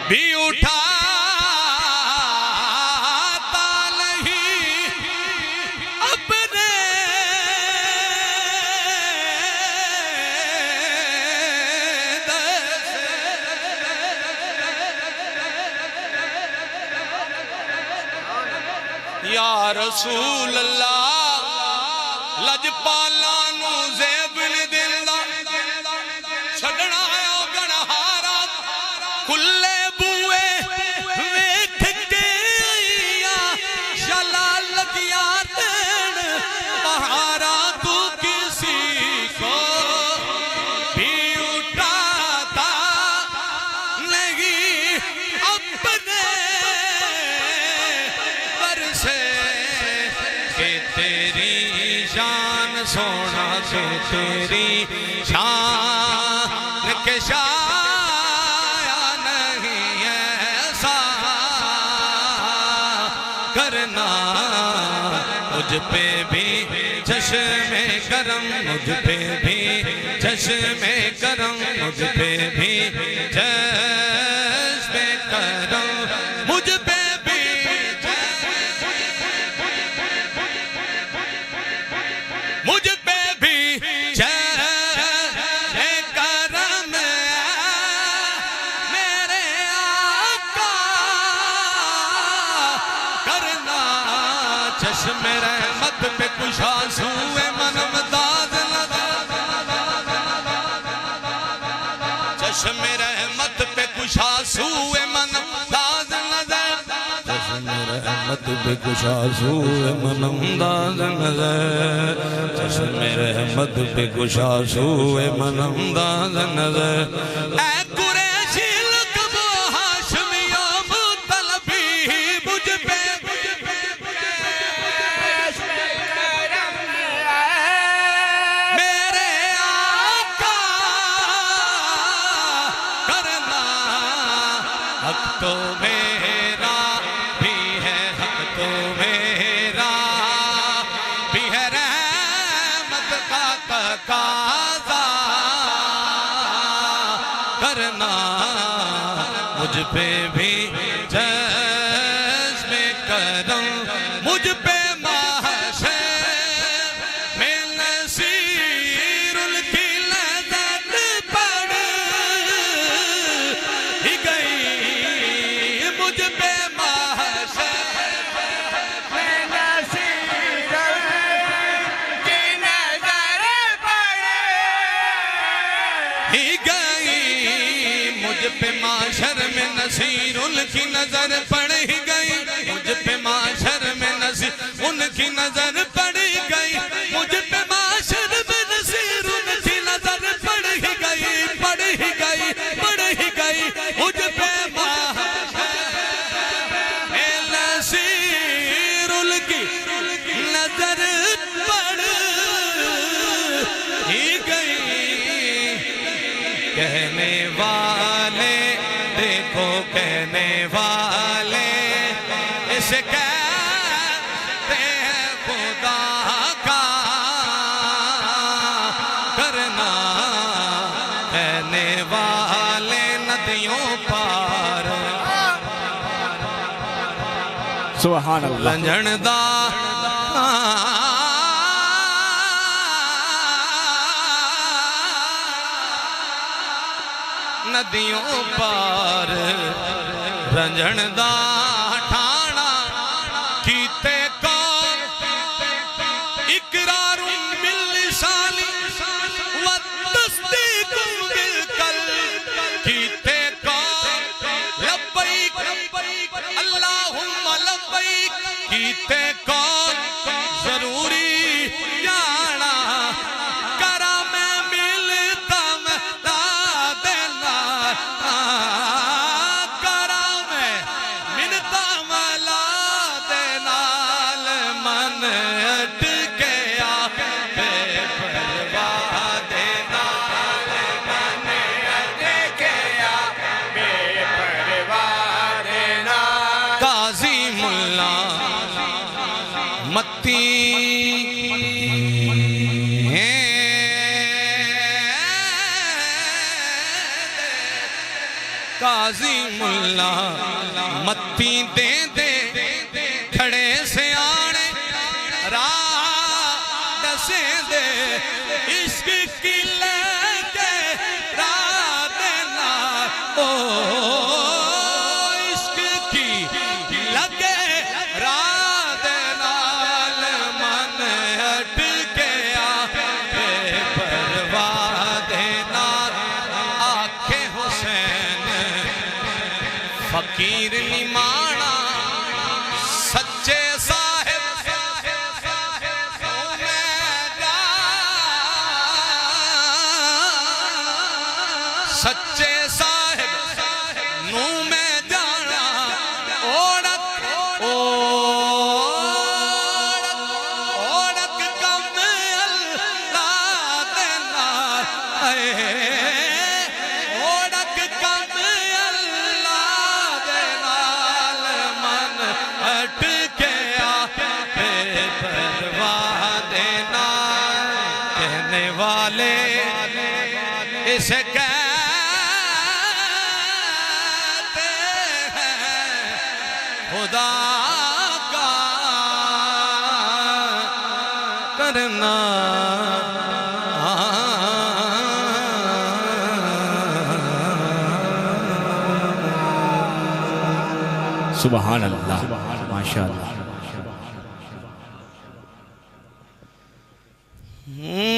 بھی اٹھاتا نہیں اپنے یا رسول اللہ لجپالا نو زیب نے دلدا چھڑنا آیا گنہارا کلے بوئے ویکھ کے آئیا شلا لگیا دین مہارا تو کسی کو بھی اٹھاتا نہیں اپنے پر سے کہ تیری شان سونا کہ تیری شان کے شایا نہیں ایسا کرنا مجھ پہ بھی چشم کرم مجھ پہ بھی چشم کرم مجھ پہ بھی چشم کرم مجھ پہ بھی مجھ پہ بھی چشم کرم میرے آقا کرنا چشم رحمت پہ کشا سوئے منم داد چشم رحمت پہ کشا سوئے منم داد نظر چشم رحمت پہ کشا سوئے منم داد نظر چشم رحمت پہ کشا سوئے منم داد نظر اے قریشی لقب و ہاشمی و مطلبی مجھ پہ میرے آقا کرنا حق تو میرا بھی ہے حق تو میرا بھی ہے رحمت کا تقاضا کرنا مجھ پہ بھی چشم کرم مجھ پہ محشر میں نصیر کی لذت پڑ ہی گئی مجھ پہ محشر میں نصیر کی نظر پڑ ہی گئی مجھ پہ معاشر میں نصیر ان کی نظر پڑ ہی گئی مجھ پہ معاشر میں نصیر ان کی نظر پڑ ہی گئی مجھ پہ معاشر میں نصیر ان کی نظر پڑ ہی گئی پڑ ہی گئی پڑ ہی گئی مجھ پہ معاشر میں نصیر ان کی نظر پڑ ہی گئی کہنے والے دیکھو کہنے والے اسے کہتے ہیں خدا کا کرنا کہنے والے ندیوں پار سبحان اللہ لنجھندا ندیوں پار رنجھندا ٹھانا کیتے کون اقرار باللسان والتصدیق بالقلب کیتے کون لبیک اللہم لبیک کیتے کون ضروری جانا کرا میں ملتا میں دا دینا کرا میں من قاضی ملا متی دے دے کھڑے سے آنے راہ دسے دے عشق کی لے کے راہ دینا او عشق کی لگے راہ دینا من ہٹ کے آئے پرواہ دینا آنکھیں حسین فقیر نمانا سچے صاحب سچے صاحب نو میں جانا اوڑک اوڑک کم اللہ دینا اوڑک کم اللہ دینا من ہٹ کے آئے پرواہ دینا کہنے والے اسے کہتے ہیں خدا کا کرنا سبحان اللہ ماشاء اللہ